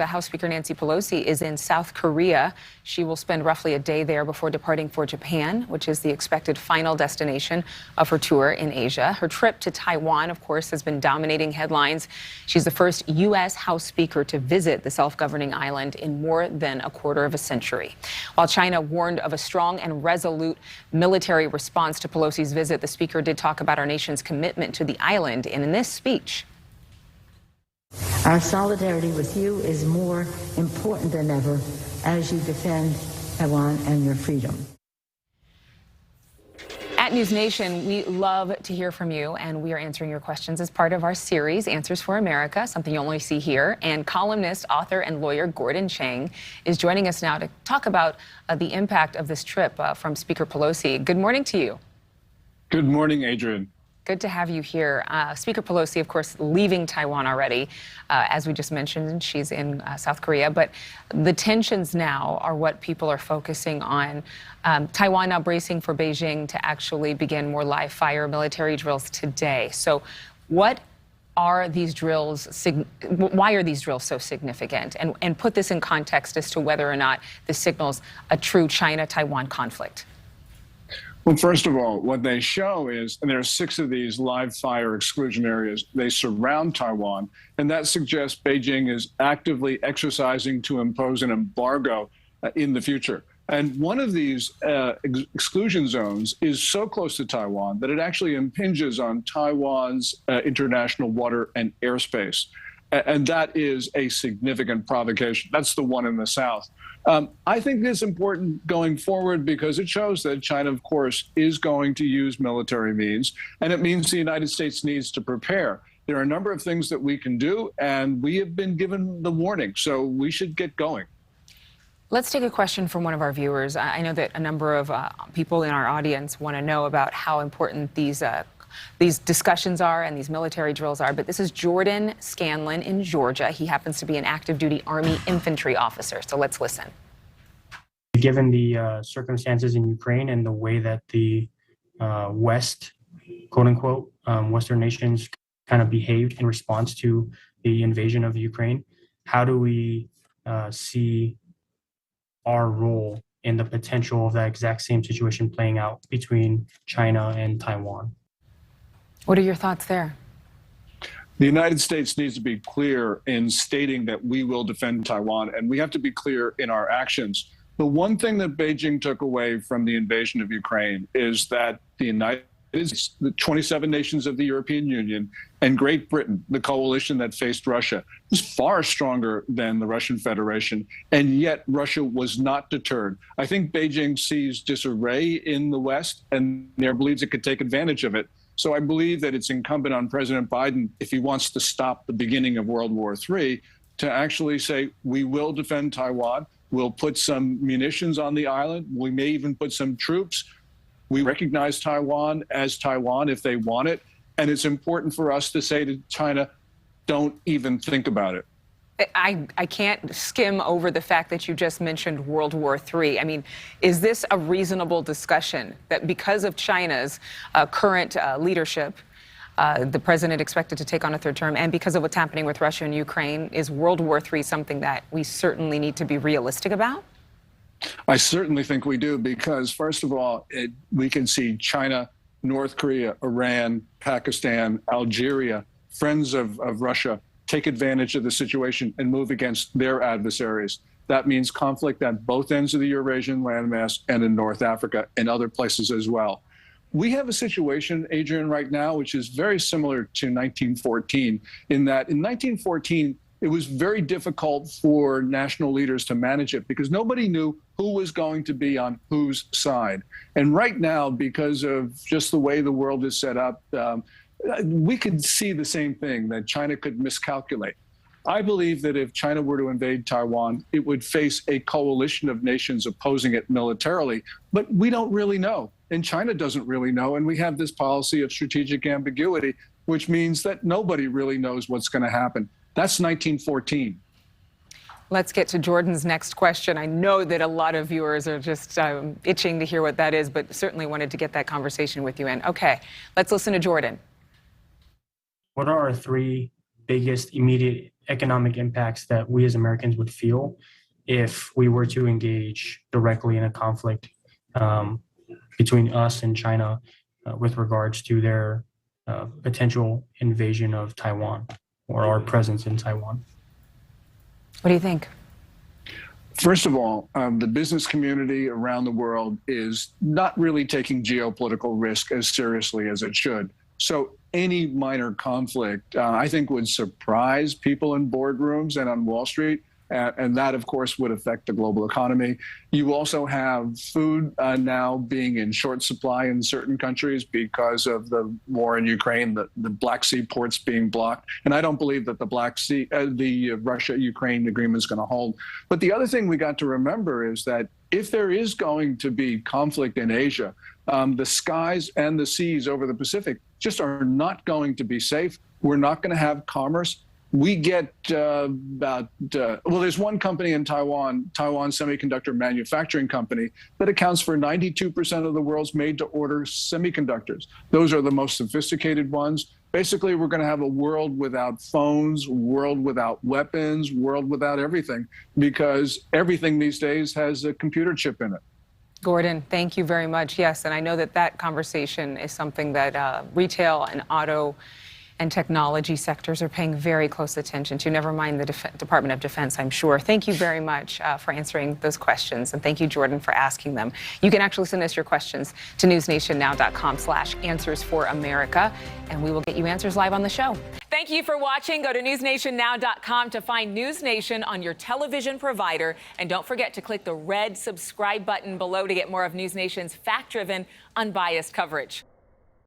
House Speaker Nancy Pelosi is in South Korea. She will spend roughly a day there before departing for Japan, which is the expected final destination of her tour in Asia. Her trip to Taiwan, of course, has been dominating headlines. She's the first U.S. House Speaker to visit the self-governing island in more than a quarter of a century. While China warned of a strong and resolute military response to Pelosi's visit, the Speaker did talk about our nation's commitment to the island in this speech. Our solidarity with you is more important than ever as you defend Taiwan and your freedom. At NewsNation, we love to hear from you, and we are answering your questions as part of our series, Answers for America, something you only see here. And columnist, author, and lawyer Gordon Chang is joining us now to talk about the impact of this trip from Speaker Pelosi. Good morning to you. Good morning, Adrienne. Good to have you here. Speaker Pelosi, of course, leaving Taiwan already. As we just mentioned, she's in South Korea. But the tensions now are what people are focusing on. Taiwan now bracing for Beijing to actually begin more live-fire military drills today. So what are these drills, why are these drills so significant? And put this in context as to whether or not this signals a true China-Taiwan conflict. Well, first of all, what they show is, and there are 6 of these live fire exclusion areas, they surround Taiwan, and that suggests Beijing is actively exercising to impose an embargo in the future. And one of these exclusion zones is so close to Taiwan that it actually impinges on Taiwan's international water and airspace. And that is a significant provocation. That's the one in the south. I think it's important going forward because it shows that China, of course, is going to use military means, and it means the United States needs to prepare. There are a number of things that we can do, and we have been given the warning, so we should get going. Let's take a question from one of our viewers. I know that a number of people in our audience want to know about how important these discussions are and these military drills are, but this is Jordan Scanlon in Georgia. He happens to be an active duty Army infantry officer. So let's listen. Given the circumstances in Ukraine and the way that the West, quote unquote, Western nations kind of behaved in response to the invasion of Ukraine, how do we see our role in the potential of that exact same situation playing out between China and Taiwan? What are your thoughts there? The United States needs to be clear in stating that we will defend Taiwan, and we have to be clear in our actions. The one thing that Beijing took away from the invasion of Ukraine is that the United States, the 27 nations of the European Union, and Great Britain, the coalition that faced Russia, was far stronger than the Russian Federation, and yet Russia was not deterred. I think Beijing sees disarray in the West and believes it could take advantage of it. So I believe that it's incumbent on President Biden, if he wants to stop the beginning of World War III, to actually say, we will defend Taiwan. We'll put some munitions on the island. We may even put some troops. We recognize Taiwan as Taiwan if they want it. And it's important for us to say to China, don't even think about it. I can't skim over the fact that you just mentioned World War III. I mean, is this a reasonable discussion that because of China's current leadership, the president expected to take on a 3rd term, and because of what's happening with Russia and Ukraine, is World War III something that we certainly need to be realistic about? I certainly think we do, because first of all, we can see China, North Korea, Iran, Pakistan, Algeria, friends of Russia, take advantage of the situation and move against their adversaries. That means conflict at both ends of the Eurasian landmass and in North Africa and other places as well. We have a situation, Adrienne, right now, which is very similar to 1914, in that in 1914, it was very difficult for national leaders to manage it because nobody knew who was going to be on whose side. And right now, because of just the way the world is set up, we could see the same thing, that China could miscalculate. I believe that if China were to invade Taiwan, it would face a coalition of nations opposing it militarily, but we don't really know, and China doesn't really know, and we have this policy of strategic ambiguity, which means that nobody really knows what's going to happen. That's 1914. Let's get to Jordan's next question. I know that a lot of viewers are just itching to hear what that is, but certainly wanted to get that conversation with you in. Okay, let's listen to Jordan. What are our 3 biggest immediate economic impacts that we as Americans would feel if we were to engage directly in a conflict between us and China with regards to their potential invasion of Taiwan or our presence in Taiwan. What do you think? First of all, the business community around the world is not really taking geopolitical risk as seriously as it should. So any minor conflict, I think, would surprise people in boardrooms and on Wall Street. And that, of course, would affect the global economy. You also have food now being in short supply in certain countries because of the war in Ukraine, the Black Sea ports being blocked. And I don't believe that the Russia-Ukraine agreement is going to hold. But the other thing we got to remember is that if there is going to be conflict in Asia, the skies and the seas over the Pacific just are not going to be safe. We're not going to have commerce. We get there's one company in Taiwan Semiconductor Manufacturing Company, that accounts for 92% of the world's made-to-order semiconductors. Those are the most sophisticated ones. Basically, we're going to have a world without phones, world without weapons, world without everything, because everything these days has a computer chip in it. Gordon, thank you very much. Yes, and I know that conversation is something that retail and auto and technology sectors are paying very close attention to, never mind the Department of Defense, I'm sure. Thank you very much for answering those questions. And thank you, Jordan, for asking them. You can actually send us your questions to newsnationnow.com/answersforamerica, and we will get you answers live on the show. Thank you for watching. Go to newsnationnow.com to find News Nation on your television provider. And don't forget to click the red subscribe button below to get more of News Nation's fact-driven, unbiased coverage.